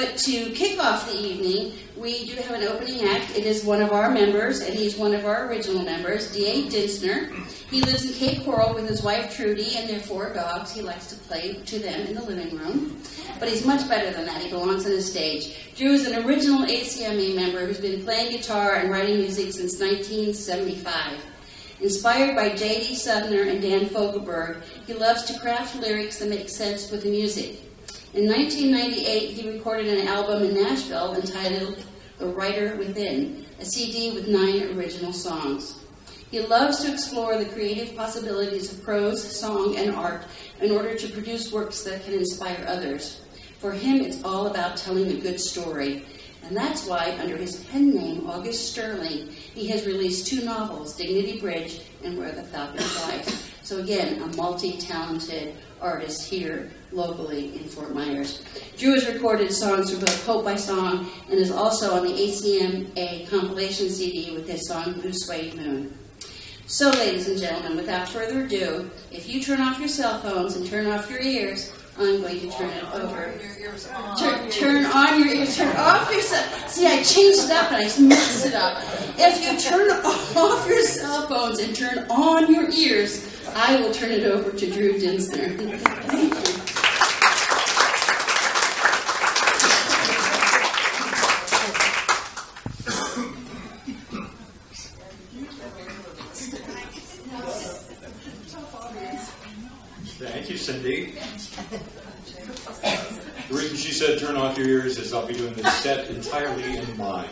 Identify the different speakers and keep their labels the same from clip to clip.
Speaker 1: But to kick off the evening, we do have an opening act. It is one of our members, and he's one of our original members, A Dintzner. He lives in Cape Coral with his wife Trudy and their 4 dogs. He likes to play to them in the living room. But he's much better than that. He belongs on the stage. Drew is an original ACMA member who's been playing guitar and writing music since 1975. Inspired by J.D. Sumner and Dan Fogelberg, he loves to craft lyrics that make sense with the music. In 1998, he recorded an album in Nashville entitled The Writer Within, a CD with 9 original songs. He loves to explore the creative possibilities of prose, song, and art in order to produce works that can inspire others. For him, it's all about telling a good story. And that's why, under his pen name, August Sterling, he has released 2 novels, Dignity Bridge and Where the Falcon Flies. So again, a multi-talented artist here locally in Fort Myers. Drew has recorded songs for both Hope by Song and is also on the ACMA compilation CD with his song Blue Suede Moon. So, ladies and gentlemen, without further ado, if you turn off your cell phones and turn off your ears, I'm going to turn it over. Turn on your ears, turn off your cell. See, I changed it up and I mixed it up. If you turn off your cell phones and turn on your ears, I will turn it over to Drew Dintzner. Thank you.
Speaker 2: Thank you, Cindy. The reason she said turn off your ears is I'll be doing this set entirely in mind.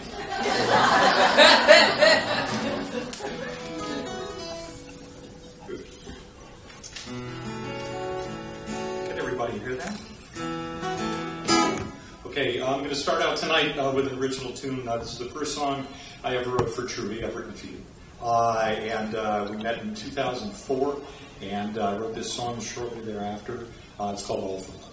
Speaker 2: Can everybody hear that? Okay, I'm going to start out tonight with an original tune. This is the first song I ever wrote for Trudy. I've written a few. We met in 2004, and I wrote this song shortly thereafter. It's called All for Love.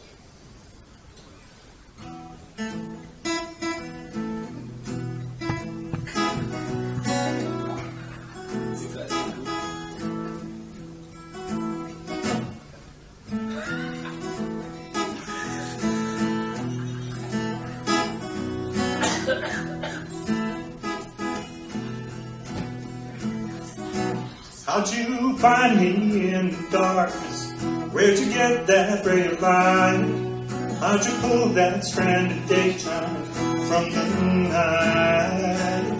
Speaker 2: How'd you find me in the darkness? Where'd you get that ray of light? How'd you pull that strand of daytime from the night?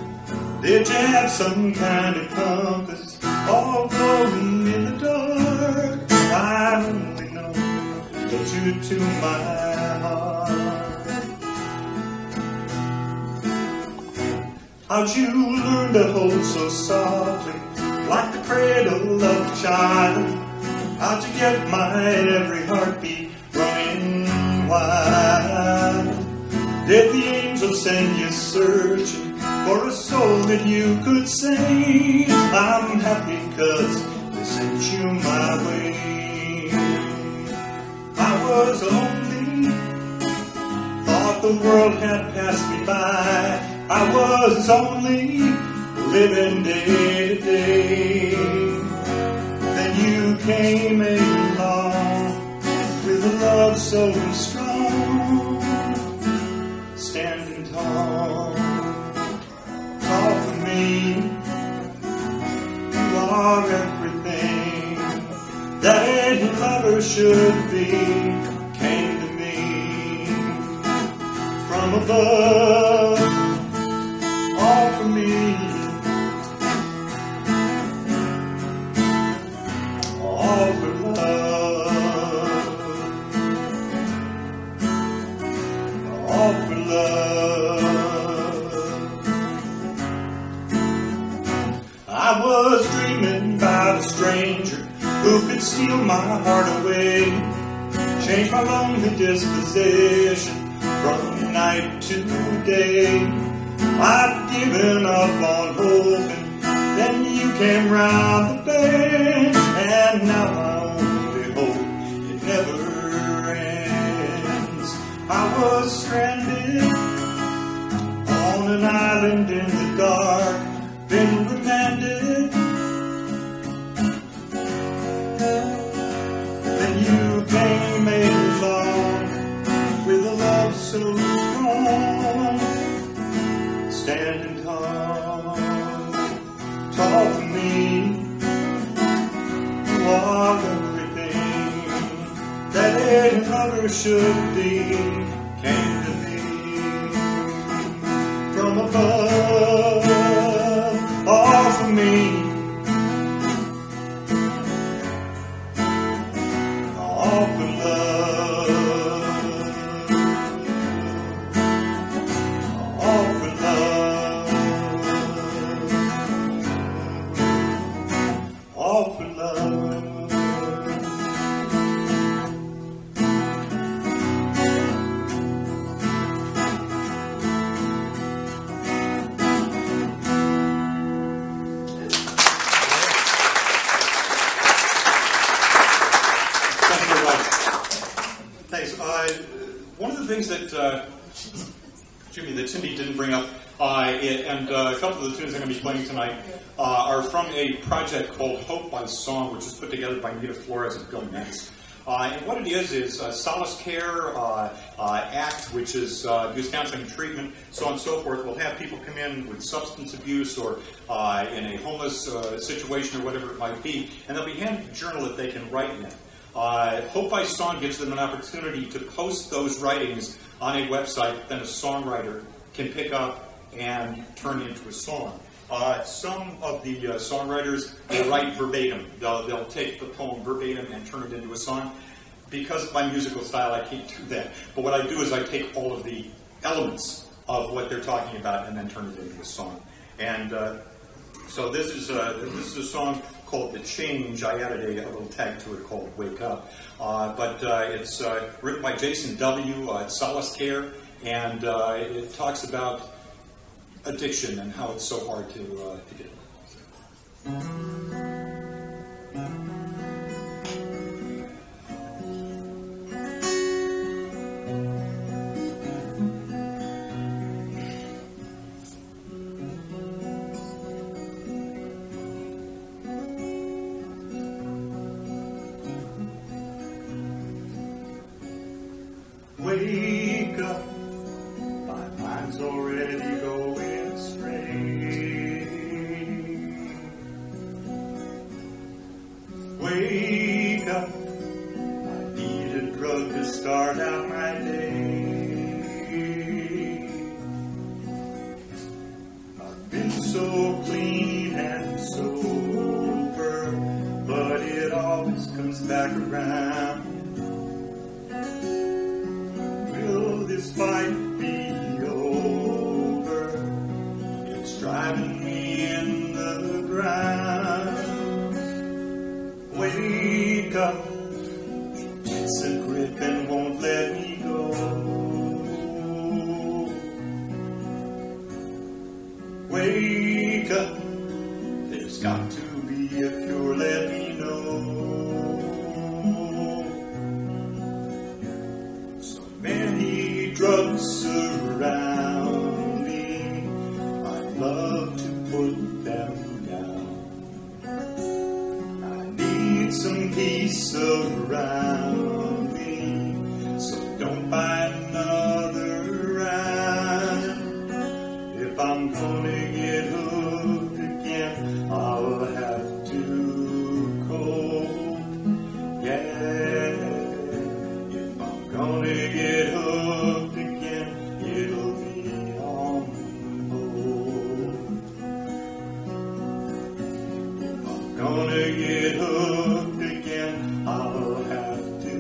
Speaker 2: Did you have some kind of compass all glowing in the dark? I only know that you're to my heart. How'd you learn to hold so softly, like the cradle of a child? How'd you get my every heartbeat running wild? Did the angels send you searching for a soul that you could save? I'm happy 'cause they sent you my way. I was lonely, thought the world had passed me by. I was only living day to day. Then you came along with a love so strong, standing tall for me. You are everything that a lover should be. Came to me from above, all for me. All for love, all for love. I was dreaming about a stranger who could steal my heart away, change my lonely disposition from night to day. I'd given up on hoping, then you came round the bend, and now I only hope it never ends. I was stranded on an island in the dark, been remanded. Then you came along with a love so strong. standing tall for me. You are everything that a lover should be. Came to me from above, all for me. All for love, all for love, all for love. Thanks. One of the things that Jimmy, that Cindy didn't bring up, and a couple of the tunes I'm going to be playing tonight are from a project called Hope by Song, which is put together by Nita Flores and Bill Metz. And what it is Solace Care Act, which is abuse counseling and treatment, so on and so forth. We'll have people come in with substance abuse or in a homeless situation or whatever it might be, and they'll be handed a journal that they can write in. Hope by Song gives them an opportunity to post those writings on a website that then a songwriter can pick up and turn into a song. Some of the songwriters will write verbatim. They'll take the poem verbatim and turn it into a song. Because of my musical style, I can't do that. But what I do is I take all of the elements of what they're talking about and then turn it into a song. And so this is a song called The Change. I added a little tag to it called Wake Up. But it's written by Jason W. It's Solace Care, and it talks about addiction and how it's so hard to get. Wake up, my mind's already going astray. Wake up, I need a drug to start out my day. I've been so clean and sober, but it always comes back around. This fight be over, it's driving me in the ground. Wake up, it's a grip and won't let me go. Wake up, there's got to be a cure, let me know. Drugs surround me, I'd love to put them down. I need some peace around me, so don't buy another round. If I'm gonna get hooked again, I'll have to cope, yeah. If I'm gonna get hooked, gonna get hooked again, I'll have to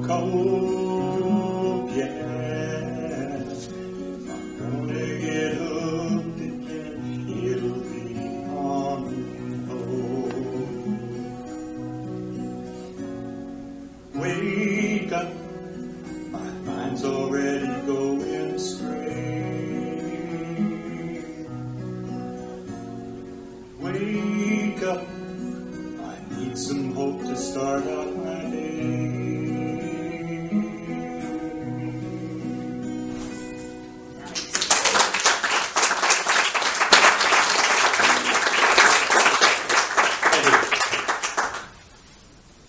Speaker 2: cope, yeah. If I'm gonna get hooked again, it'll be on hold. Wake up, my mind's already going astray. Wake up, I need some hope to start out my day.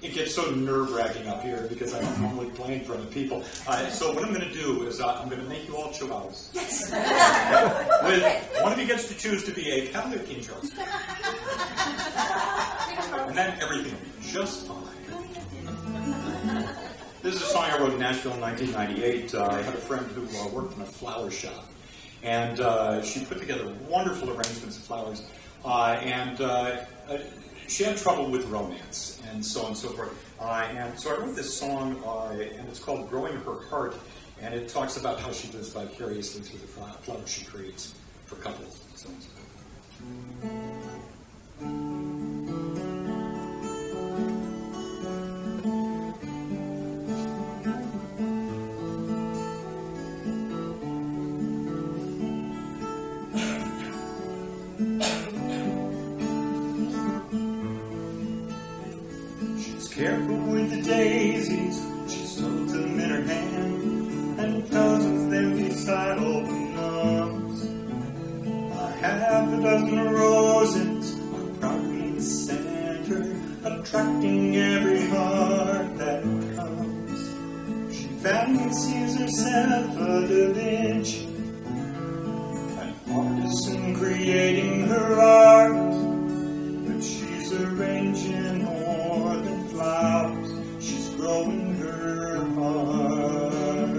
Speaker 3: it gets so nerve-wracking up here because I don't normally play in front of people. So what I'm going to do is I'm going to make you all chihuahuas. Yes. One of you gets to choose to be a Cavalier King Charles. And then everything will be just fine. This is a song I wrote in Nashville in 1998. I had a friend who worked in a flower shop. And she put together wonderful arrangements of flowers. She had trouble with romance, and so on and so forth. And so I wrote this song, and it's called Growing Her Heart, and it talks about how she lives vicariously through the flowers she creates for couples, and so on and so forth.
Speaker 2: Careful with the daisies, she holds them in her hand, and dozens them beside open arms. I have a dozen roses, I'm proudly in the center, attracting every heart that comes. She fancies herself a Da Vinci, an artist in creating her art, but she's arranging more than flowers, she's growing her heart.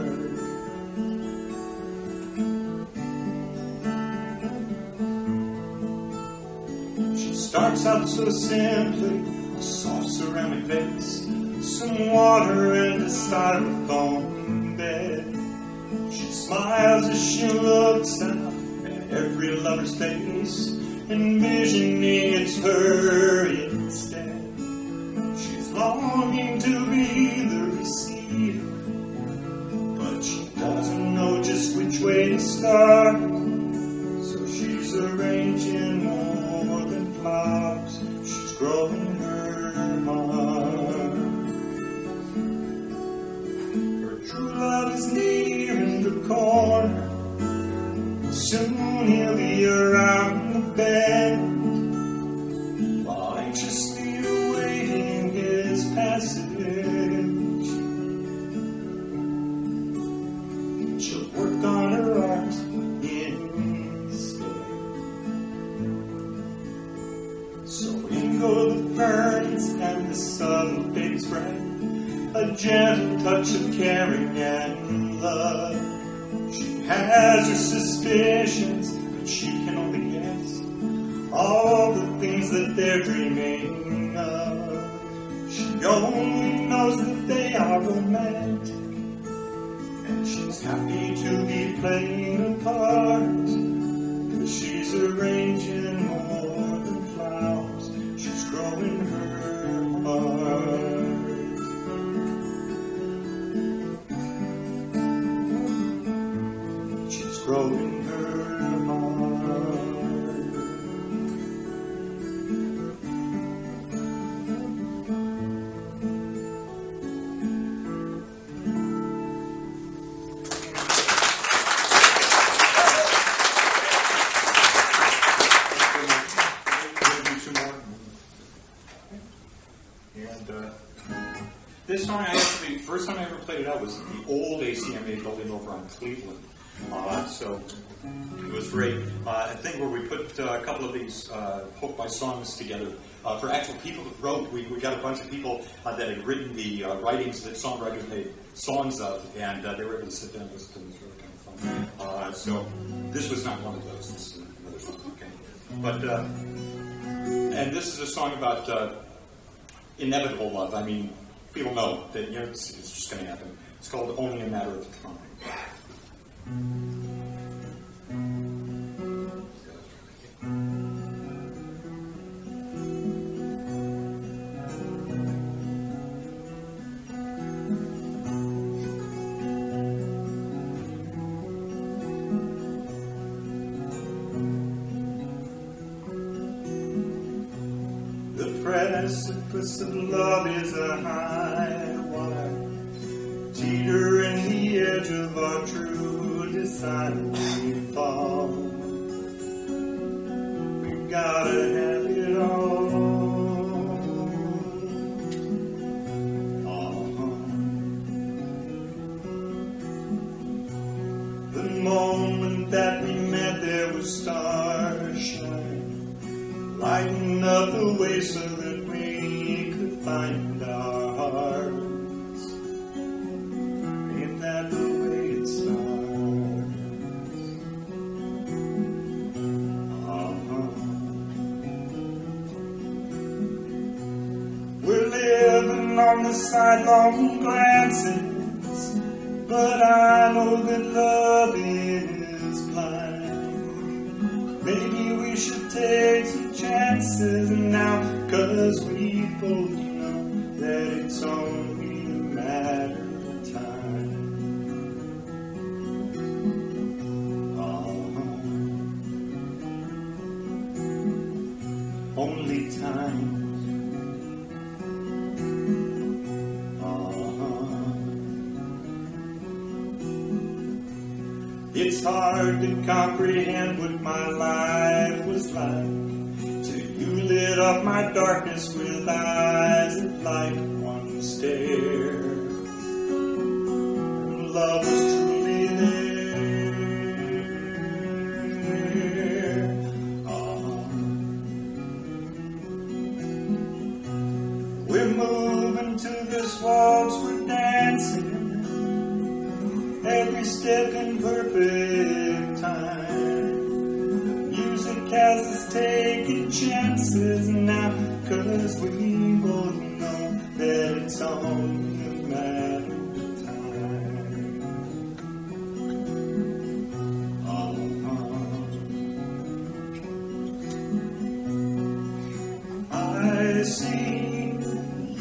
Speaker 2: She starts out so simply, a soft ceramic vase, some water and a styrofoam bed. She smiles as she looks out at every lover's face, envisioning it's her instead. Longing to be the receiver, but she doesn't know just which way to start. So she's arranging more than flowers, she's growing her heart. Her true love is near in the corner, soon he'll be around the bend, while anxiously awaiting his passage. She'll work on her art instead. So in go the ferns and the subtle baby's breath, a gentle touch of caring and love. She has her suspicions, but she can only guess all the things that they're dreaming of. She only knows that they are romantic, and she's happy to be playing a part, 'cause she's arranging more than flowers, she's growing her heart. She's growing her heart.
Speaker 3: This song, first time I ever played it out was the old ACMA building over on Cleveland. So it was great. A thing where we put a couple of these Hope by songs together. For actual people that wrote, we got a bunch of people that had written the writings that songwriters made songs of, and they were able to sit down and listen to them. It was really kind of fun. So this was not one of those. This is another song. Okay. But, and this is a song about inevitable love. I mean, people know that it's just going to happen. It's called Only a Matter of Time.
Speaker 2: The precipice of love is a high water, teetering the edge of our true decidedly fall. We've gotta have it all. find our hearts. Ain't that the way it starts? We're living on the sidelong glances, but I know that love is blind. Maybe we should take some chances now, 'cause we both know that it's only a matter of time. Only time. It's hard to comprehend what my life was like, till you lit up my darkness with eyes of light. One stare, and love was truly there. We're moving to this waltz, we're dancing, every step in perfect time. Music has us taking chances now, 'cause we both know that it's only a matter of time. I see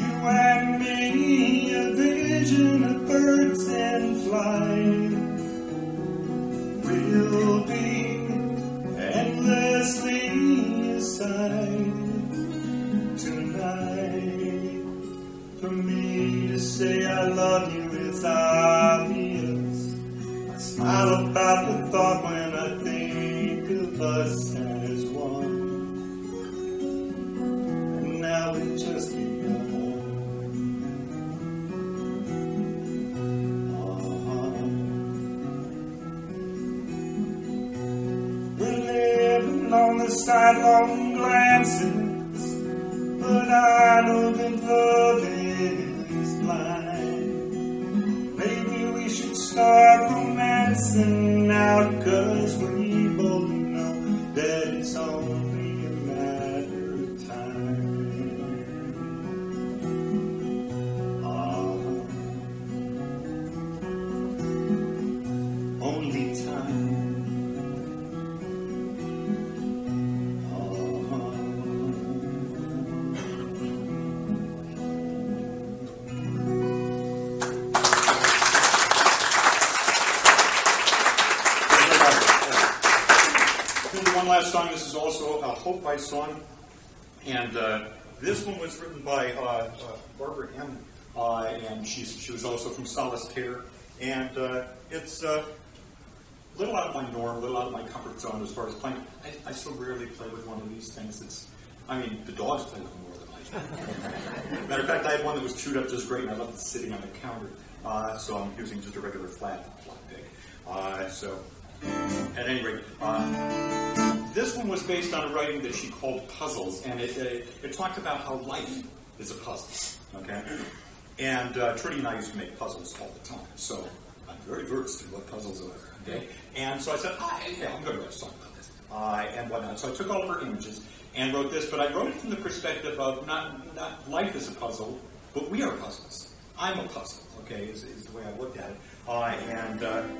Speaker 2: you and me, a vision of birds in flight. We'll be endlessly aside tonight. For me to say I love you is obvious. I smile about the thought when I think of us as one. And now we've just begun. On the sidelong glances, but I know that love is blind. Maybe we should start romancing now, 'cause we both know that it's only a matter of time. Only time.
Speaker 3: Last song. This is also a Hope by song, and this one was written by Barbara M. And she was also from Solace Care, and it's a little out of my norm, a little out of my comfort zone as far as playing. I so rarely play with one of these things. The dogs play with them more than I do. Matter of fact, I had one that was chewed up just great, and I left it sitting on the counter, so I'm using just a regular flat pick. At any rate, this one was based on a writing that she called Puzzles, and it talked about how life is a puzzle, okay? And Trudy and I used to make puzzles all the time, so I'm very versed in what puzzles are, okay? And so I said, yeah, I'm going to write a song about this, and whatnot. So I took all of her images and wrote this, but I wrote it from the perspective of not life is a puzzle, but we are puzzles. I'm a puzzle, okay, is the way I looked at it.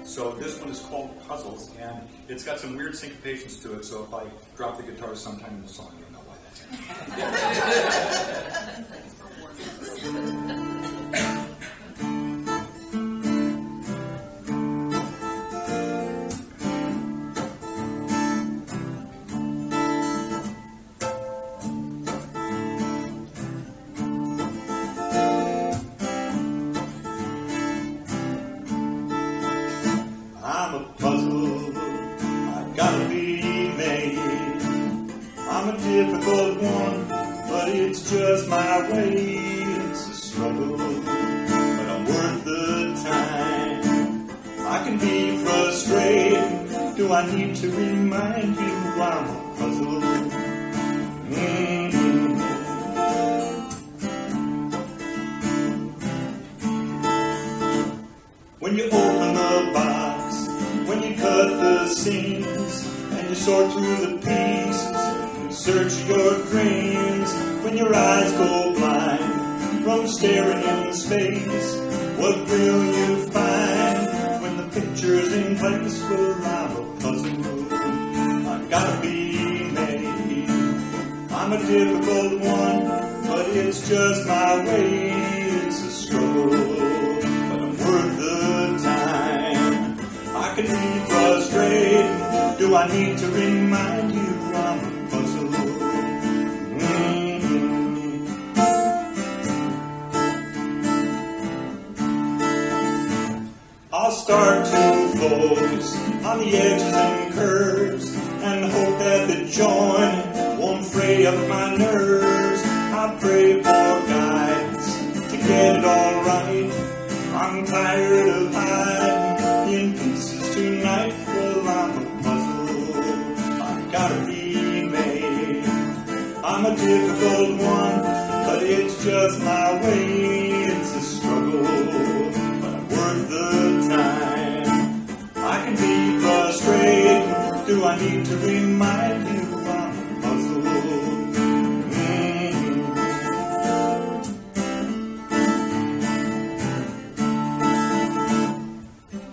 Speaker 3: So this one is called Puzzles, and it's got some weird syncopations to it, so if I drop the guitar sometime in the song, you'll know why that's
Speaker 2: I'm a puzzle, I gotta be made. I'm a difficult one, but it's just my way. It's a struggle, but I'm worth the time. I can be frustrated. Do I need to remind you I'm a puzzle? when you open the box, when you cut the seams, and you sort through the pieces, and search your dreams, when your eyes go blind from staring in space, what will you find when the picture's in place? Well, I'm a puzzle, I've gotta be made. I'm a difficult one, but it's just my way. It's a struggle, but I'm worth the time. I can be frustrated. Do I need to remind you I'm a puzzle? I'll start to focus on the edges and curves and hope that the joint won't fray up my nerves. I pray for guidance to get it all right. I'm tired of hiding in pieces tonight. Well, I'm a puzzle, I've gotta be made. I'm a difficult one, but it's just my way. It's a struggle, but I'm worth the time. I can be frustrated. Do I need to remind you I'm a puzzle?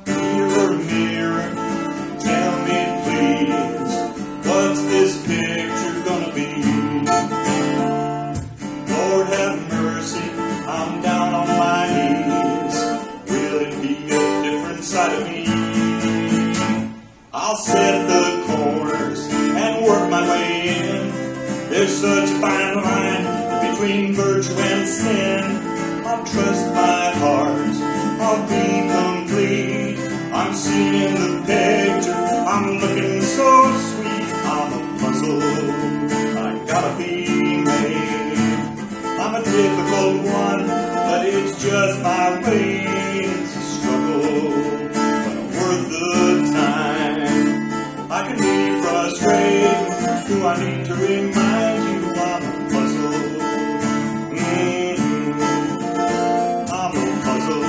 Speaker 2: Mirror, mirror, tell me please, what's this picture gonna be? Lord have mercy, I'm down on my knees. Will it be a different side of me? I'll set the corners and work my way in. There's such a fine line between virtue and sin. I'll trust my heart, I'll be complete. I'm seeing the picture, I'm looking so sweet. I'm a puzzle, I gotta be made. I'm a difficult one, but it's just my way. It's a struggle, but I'm worth the time. I can be frustrated. Do I need to remind you I'm a puzzle? I'm a puzzle.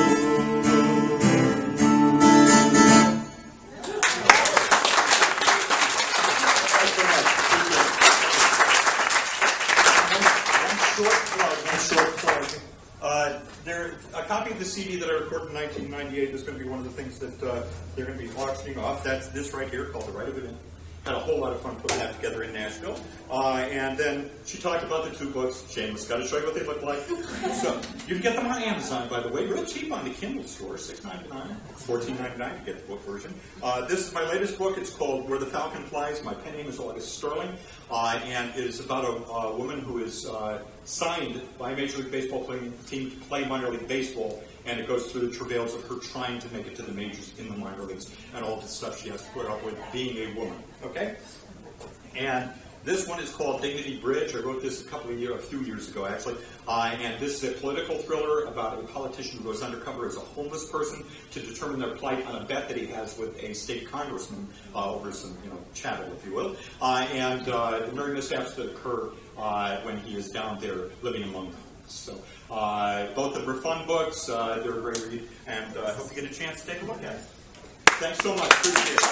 Speaker 2: Thanks very much. One short plug. A copy of the CD that I recorded in 1998 is going to be one of the things that they're going to be auctioning off. That's this right here called The Right of It In. Had a whole lot of fun putting that together in Nashville. And then she talked about the two books. Shameless, got to show you what they look like. So you can get them on Amazon, by the way, real cheap on the Kindle store, $6.99, $14.99 to get the book version. This is my latest book. It's called Where the Falcon Flies. My pen name is August Sterling, and it is about a woman who is signed by a Major League Baseball team to play minor league baseball. And it goes through the travails of her trying to make it to the majors in the minor leagues and all the stuff she has to put up with being a woman. Okay? And this one is called Dignity Bridge. I wrote this a few years ago, actually. And this is a political thriller about a politician who goes undercover as a homeless person to determine their plight on a bet that he has with a state congressman over some, chattel, if you will. And the merry mishaps that occur when he is down there living among them. So both of them are fun books. They're a great read, and I hope you get a chance to take a look at it. Thanks so much. Appreciate it.